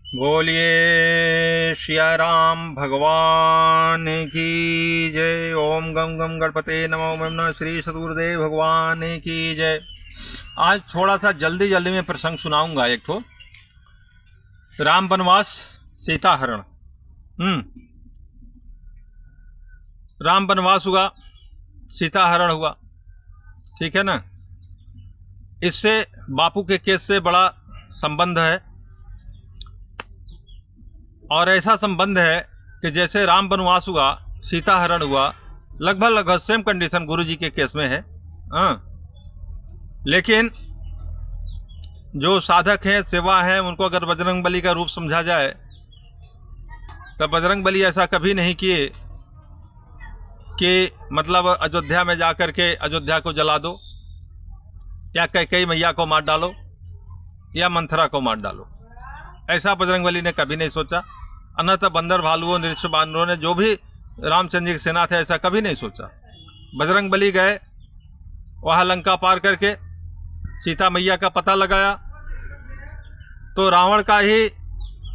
बोलिए सिया राम भगवान की जय। ओम गम गम गणपते नमो ओम नमः श्री सदगुरुदेव भगवान की जय। आज थोड़ा सा जल्दी जल्दी में प्रसंग सुनाऊंगा। एक तो राम वनवास सीता हरण। राम वनवास हुआ, सीता हरण हुआ, ठीक है ना। इससे बापू के केस से बड़ा संबंध है, और ऐसा संबंध है कि जैसे राम वनवास हुआ, सीता हरण हुआ, लगभग सेम कंडीशन गुरु जी के केस में है। लेकिन जो साधक हैं, सेवा है, उनको अगर बजरंग बली का रूप समझा जाए तो बजरंग बली ऐसा कभी नहीं किए कि मतलब अयोध्या में जाकर के अयोध्या को जला दो, या कैकेयी मैया को मार डालो, या मंथरा को मार डालो। ऐसा बजरंग बली ने कभी नहीं सोचा। अन्यथा बंदर भालुओं नृत्य बानरों ने, जो भी रामचंद्र जी की सेना थे, ऐसा कभी नहीं सोचा। बजरंग बली गए, वहाँ लंका पार करके सीता मैया का पता लगाया तो रावण का ही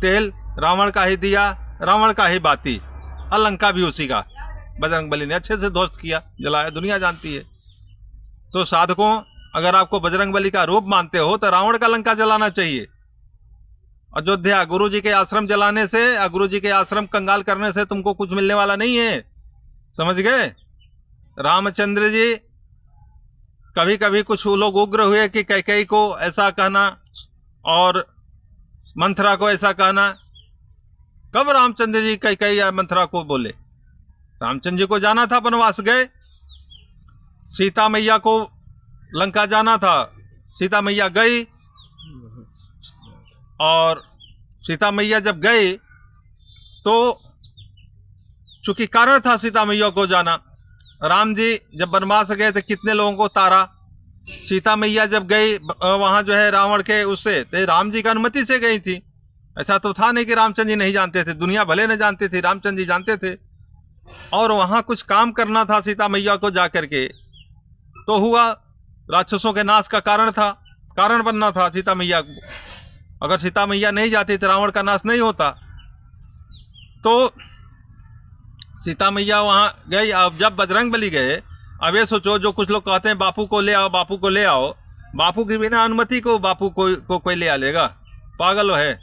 तेल, रावण का ही दिया, रावण का ही बाती, और लंका भी उसी का बजरंग बली ने अच्छे से ध्वस्त किया, जलाया, दुनिया जानती है। तो साधकों, अगर आपको बजरंग बली का रूप मानते हो तो रावण का लंका जलाना चाहिए। अयोध्या गुरु जी के आश्रम जलाने से, गुरु जी के आश्रम कंगाल करने से तुमको कुछ मिलने वाला नहीं है, समझ गए। रामचंद्र जी कभी कभी कुछ लोग उग्र हुए कि कैकेयी को ऐसा कहना और मंथरा को ऐसा कहना। कब रामचंद्र जी कैकेयी या मंथरा को बोले? रामचंद्र जी को जाना था, वनवास गए। सीता मैया को लंका जाना था, सीता मैया गई, और सीता मैया जब गई तो चूंकि कारण था सीता मैया को जाना। राम जी जब वनवास गए थे, कितने लोगों को तारा। सीता मैया जब गई वहाँ जो है रावण के उससे, तो राम जी की अनुमति से गई थी। ऐसा तो था नहीं कि रामचंद्र जी नहीं जानते थे, दुनिया भले न जानते थे, रामचंद्र जी जानते थे। और वहाँ कुछ काम करना था सीता मैया को जा करके, तो हुआ, राक्षसों के नाश का कारण था, कारण बनना था सीता मैया को। अगर सीता मैया नहीं जाती तो रावण का नाश नहीं होता। तो सीता मैया वहाँ गई। अब जब बजरंग बली गए, अब ये सोचो, जो कुछ लोग कहते हैं बापू को ले आओ, बापू को ले आओ, बापू की बिना अनुमति को बापू को कोई ले आ लेगा? पागल है,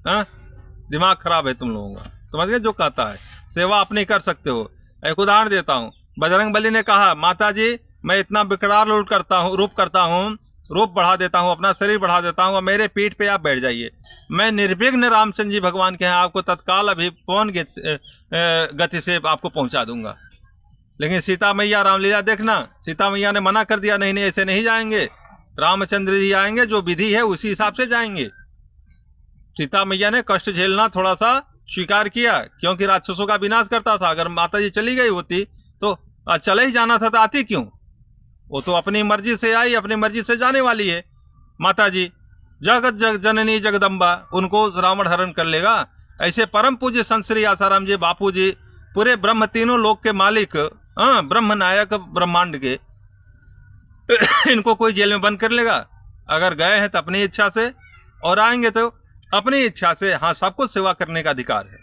हाँ? दिमाग खराब है तुम लोगों का, समझ गए। जो कहता है सेवा अपनी कर सकते हो। एक उदाहरण देता हूँ। बजरंग बली ने कहा, माता जी मैं इतना विकराल रूप करता हूँ, रूप बढ़ा देता हूँ, अपना शरीर बढ़ा देता हूँ, और मेरे पीठ पे आप बैठ जाइए। मैं निर्विघ्न रामचंद्र जी भगवान के यहाँ आपको तत्काल अभी पवन गति से आपको पहुँचा दूंगा। लेकिन सीता मैया, रामलीला देखना, सीता मैया ने मना कर दिया, नहीं ऐसे नहीं जाएंगे, रामचंद्र जी आएंगे, जो विधि है उसी हिसाब से जाएंगे। सीता मैया ने कष्ट झेलना थोड़ा सा स्वीकार किया, क्योंकि राक्षसों का विनाश करता था। अगर माता जी चली गई होती तो चले ही जाना था, तो आती क्यों? वो तो अपनी मर्जी से आई, अपनी मर्जी से जाने वाली है माता जी। जगत जननी जगदम्बा, उनको रावण हरण कर लेगा। ऐसे परम पूज्य संत श्री आसाराम जी बापू जी, पूरे ब्रह्म, तीनों लोक के मालिक, ब्रह्म नायक ब्रह्मांड के, इनको कोई जेल में बंद कर लेगा? अगर गए हैं तो अपनी इच्छा से, और आएंगे तो अपनी इच्छा से। हाँ, सबको सेवा करने का अधिकार है,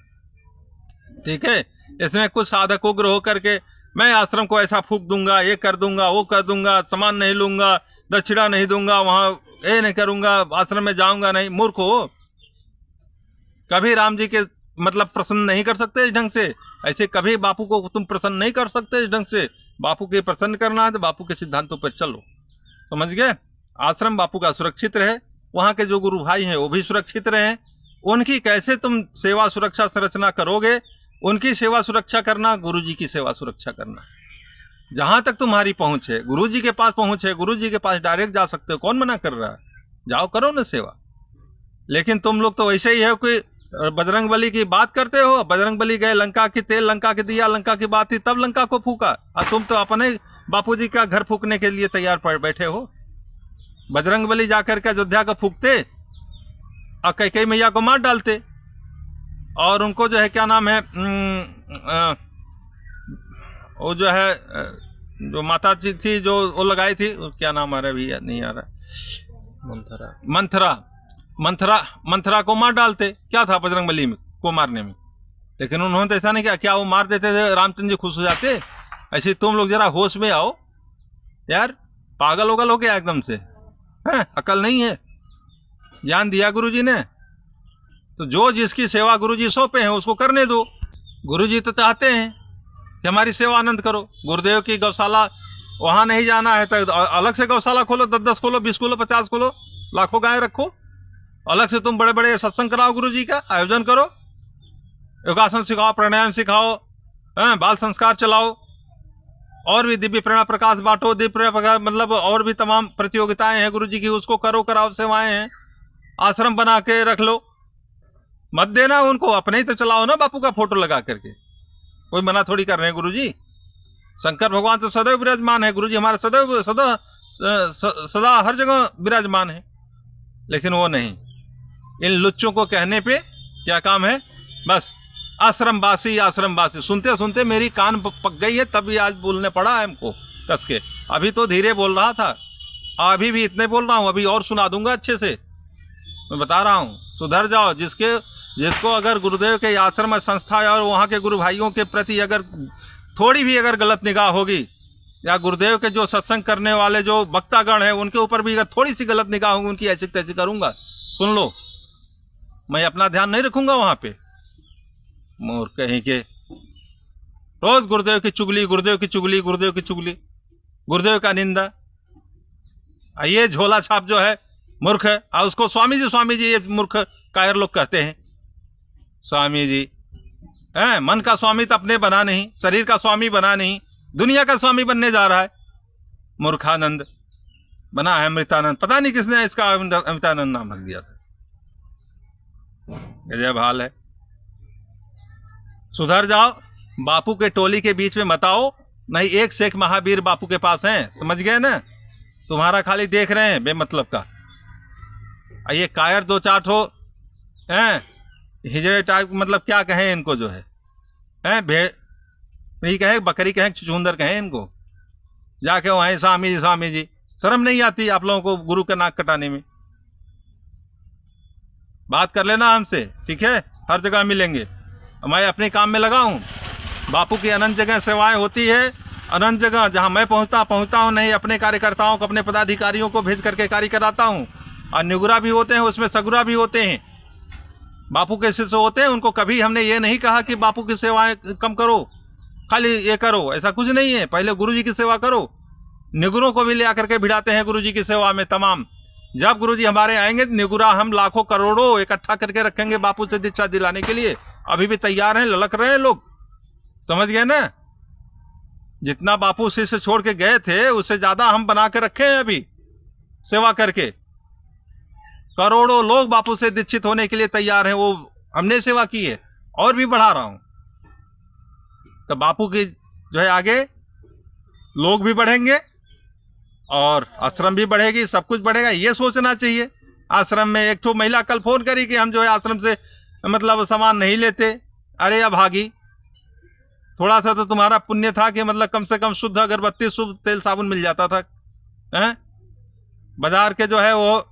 ठीक है। इसमें कुछ साधक उग्र होकर के, मैं आश्रम को ऐसा फूंक दूंगा, ये कर दूंगा, वो कर दूंगा, सामान नहीं लूंगा, दक्षिणा नहीं दूंगा, वहाँ ये नहीं करूंगा, आश्रम में जाऊंगा नहीं। मूर्ख हो, कभी राम जी के मतलब प्रसन्न नहीं कर सकते इस ढंग से। ऐसे कभी बापू को तुम प्रसन्न नहीं कर सकते इस ढंग से। बापू के प्रसन्न करना है तो बापू के सिद्धांतों पर चलो, समझ गए। आश्रम बापू का सुरक्षित रहे, वहाँ के जो गुरु भाई हैं वो भी सुरक्षित रहे। उनकी कैसे तुम सेवा सुरक्षा संरचना करोगे, उनकी सेवा सुरक्षा करना, गुरु जी की सेवा सुरक्षा करना। जहाँ तक तुम्हारी पहुँच है, गुरु जी के पास पहुँच है, गुरु जी के पास डायरेक्ट जा सकते हो, कौन मना कर रहा है? जाओ, करो ना सेवा। लेकिन तुम लोग तो वैसे ही है कि बजरंग बली की बात करते हो। बजरंग बली गए, लंका की तेल, लंका की दिया, लंका की बात थी, तब लंका को फूका, और तुम तो अपने बापूजी का घर फूकने के लिए तैयार पड़ बैठे हो। बजरंग बली जाकर के अयोध्या को फूकते और कैकेयी मैया को मार डालते, और उनको जो है क्या नाम है, वो जो है जो माता जी थी जो वो लगाई थी, क्या नाम आ रहा है भैया, नहीं आ रहा, मंथरा। मंथरा को मार डालते, क्या था बजरंगबली में को मारने में। लेकिन उन्होंने तो ऐसा नहीं किया, क्या वो मार देते थे रामचंद्र जी खुश हो जाते? ऐसे तुम लोग जरा होश में आओ यार, पागल वगल हो गया एकदम से, हैं? अकल नहीं है। ज्ञान दिया गुरुजी ने तो जो जिसकी सेवा गुरुजी सौंपे हैं उसको करने दो। गुरुजी तो चाहते हैं कि हमारी सेवा आनंद करो। गुरुदेव की गौशाला वहाँ नहीं जाना है तो अलग से गौशाला खोलो, 10-10 खोलो, 20 खोलो, 50 खोलो, लाखों गाय रखो। अलग से तुम बड़े बड़े सत्संग कराओ, गुरुजी का आयोजन करो, योगासन सिखाओ, प्राणायाम सिखाओ, बाल संस्कार चलाओ, और भी दिव्य प्रेरणा प्रकाश बांटो, दिव्य प्रकाश मतलब और भी तमाम प्रतियोगिताएं हैं गुरुजी की, उसको करो, कराओ, सेवाएं हैं, आश्रम बना के रख लो। मत देना उनको, अपने ही तो चलाओ ना बापू का फोटो लगा करके। कोई मना थोड़ी कर रहे हैं गुरुजी। शंकर भगवान तो सदैव विराजमान है, गुरुजी हमारे सदैव सदा हर जगह विराजमान है। लेकिन वो नहीं, इन लुच्चों को कहने पे क्या काम है, बस आश्रमवासी। सुनते सुनते मेरी कान पक गई है, तभी आज बोलने पड़ा है हमको कस के। अभी तो धीरे बोल रहा था, अभी भी इतने बोल रहा हूँ, अभी और सुना दूंगा अच्छे से। मैं बता रहा हूँ, सुधर जाओ। जिसको अगर गुरुदेव के आश्रम संस्था और वहाँ के गुरु भाइयों के प्रति अगर थोड़ी भी अगर गलत निगाह होगी, या गुरुदेव के जो सत्संग करने वाले जो वक्तागण हैं उनके ऊपर भी अगर थोड़ी सी गलत निगाह होगी, उनकी ऐसी तैसी करूँगा। सुन लो, मैं अपना ध्यान नहीं रखूँगा वहाँ पे। मोर कहीं के रोज गुरुदेव की चुगली, गुरुदेव की चुगली, गुरुदेव की चुगली, गुरुदेव का निंदा। ये झोला छाप जो है मूर्ख है, और उसको स्वामी जी ये मूर्ख कायर लोग कहते हैं। स्वामी जी मन का स्वामी तो अपने बना नहीं, शरीर का स्वामी बना नहीं, दुनिया का स्वामी बनने जा रहा है। मूर्खानंद बना है अमृतानंद, पता नहीं किसने इसका अमृतानंद नाम रख दिया था। गजब हाल है। सुधर जाओ, बापू के टोली के बीच में मत आओ, नहीं एक से एक महावीर बापू के पास हैं, समझ गए ना। तुम्हारा खाली देख रहे हैं बेमतलब का। ये कायर दो चार ठो हैं हिजड़े टाइप, मतलब क्या कहें इनको, जो है भेड़ कहे, बकरी कहें, चुचुंदर कहें इनको। जाके वहाँ स्वामी जी, शर्म नहीं आती आप लोगों को गुरु का नाक कटाने में। बात कर लेना हमसे, ठीक है, हर जगह मिलेंगे। मैं अपने काम में लगा हूँ। बापू की अनंत जगह सेवाएं होती है, अनंत जगह जहाँ मैं पहुँचता हूँ, नहीं अपने कार्यकर्ताओं को, अपने पदाधिकारियों को भेज करके कार्य कराता हूँ। और निगुरा भी होते हैं, उसमें सगुरा भी होते हैं, बापू के शिष्य होते हैं। उनको कभी हमने ये नहीं कहा कि बापू की सेवाएं कम करो, खाली ये करो, ऐसा कुछ नहीं है। पहले गुरुजी की सेवा करो। निगुरों को भी ले आकर के भिड़ाते हैं गुरुजी की सेवा में तमाम। जब गुरुजी हमारे आएंगे, निगुरा हम लाखों करोड़ों इकट्ठा करके रखेंगे बापू से दीक्षा दिलाने के लिए। अभी भी तैयार हैं, ललक रहे हैं लोग, समझ गए ना। जितना बापू शिष्य छोड़ के गए थे, उससे ज्यादा हम बना के रखे हैं अभी सेवा करके। करोड़ों लोग बापू से दीक्षित होने के लिए तैयार हैं, वो हमने सेवा की है, और भी बढ़ा रहा हूं। तो बापू की जो है आगे लोग भी बढ़ेंगे और आश्रम भी बढ़ेगी, सब कुछ बढ़ेगा। ये सोचना चाहिए। आश्रम में एक ठो महिला कल फोन करी कि हम जो है आश्रम से मतलब सामान नहीं लेते। अरे अभागी, थोड़ा सा तो तुम्हारा पुण्य था कि मतलब कम से कम शुद्ध अगरबत्ती, शुद्ध तेल साबुन मिल जाता था। हैं? बाजार के जो है वो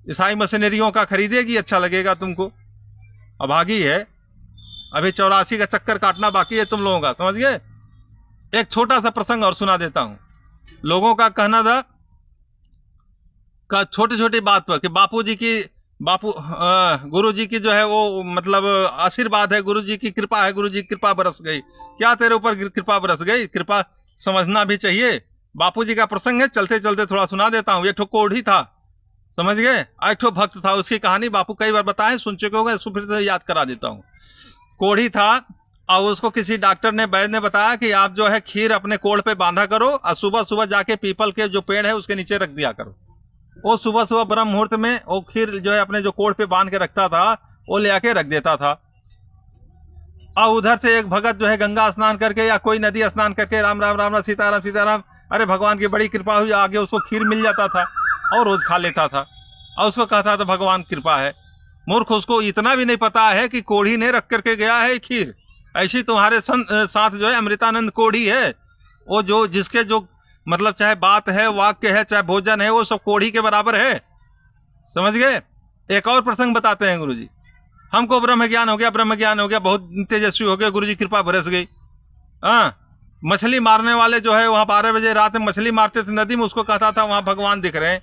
ईसाई मशीनरियों का खरीदेगी, अच्छा लगेगा तुमको। अभागी है। अभी 84 का चक्कर काटना बाकी है तुम लोगों का, समझ गए। एक छोटा सा प्रसंग और सुना देता हूँ। लोगों का कहना था छोटी छोटी बात पर कि गुरु जी की जो है वो मतलब आशीर्वाद है, गुरु जी की कृपा है, गुरु जी की कृपा बरस गई। क्या तेरे ऊपर कृपा बरस गई? कृपा समझना भी चाहिए। बापू जी का प्रसंग है, चलते चलते थोड़ा सुना देता हूँ। एक ठो कोढ़ी था, समझ गए, एक ठो भक्त था। उसकी कहानी बापू कई बार बताए, सुन चुके होंगे, फिर से याद करा देता हूँ। कोढ़ी था और उसको किसी डॉक्टर ने, वैद्य ने बताया कि आप जो है खीर अपने कोढ़ पे बांधा करो और सुबह सुबह जाके पीपल के जो पेड़ है उसके नीचे रख दिया करो। वो सुबह सुबह ब्रह्म मुहूर्त में वो खीर जो है अपने जो कोढ़ पे बांध के रखता था, वो ले आके रख देता था। और उधर से एक भगत जो है गंगा स्नान करके या कोई नदी स्नान करके राम राम राम राम सीताराम सीताराम, अरे भगवान की बड़ी कृपा हुई, आगे उसको खीर मिल जाता था और रोज खा लेता था और उसको कहता था भगवान कृपा है। मूर्ख, उसको इतना भी नहीं पता है कि कोढ़ी ने रख करके गया है खीर। ऐसी तुम्हारे साथ जो है अमृतानंद कोढ़ी है, वो जो जिसके जो मतलब चाहे बात है, वाक्य है, चाहे भोजन है, वो सब कोढ़ी के बराबर है, समझ गए। एक और प्रसंग बताते हैं गुरुजी। हमको ब्रह्म ज्ञान हो गया, ब्रह्म ज्ञान हो गया, बहुत तेजस्वी हो गए, गुरुजी कृपा बरस गई। हाँ, मछली मारने वाले जो है वहाँ 12 बजे रात में मछली मारते थे नदी में, उसको कहता था वहाँ भगवान दिख रहे हैं।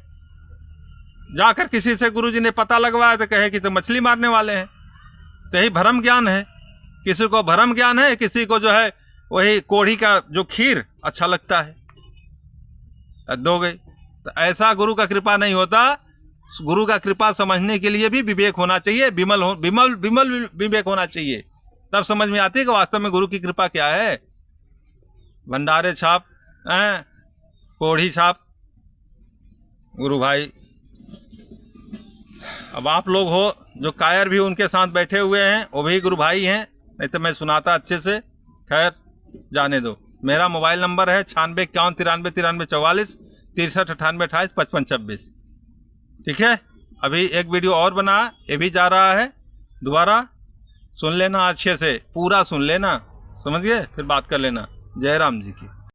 जाकर किसी से गुरुजी ने पता लगवाया तो कहे कि तो मछली मारने वाले हैं। तो यही भ्रम ज्ञान है। किसी को भ्रम ज्ञान है, किसी को जो है वही कोढ़ी का जो खीर अच्छा लगता है, दो गई। तो ऐसा गुरु का कृपा नहीं होता। गुरु का कृपा समझने के लिए भी विवेक होना चाहिए, विमल विवेक होना चाहिए, तब समझ में आती है कि वास्तव में गुरु की कृपा क्या है। भंडारे छाप, कोढ़ी छाप, गुरु भाई। अब आप लोग हो जो कायर भी उनके साथ बैठे हुए हैं, वो भी गुरु भाई हैं, नहीं तो मैं सुनाता अच्छे से। खैर जाने दो। मेरा मोबाइल नंबर है 9651939344 6398285526। ठीक है। अभी एक वीडियो और बना, ये भी जा रहा है, दोबारा सुन लेना अच्छे से, पूरा सुन लेना, समझ गए, फिर बात कर लेना। जय राम जी की।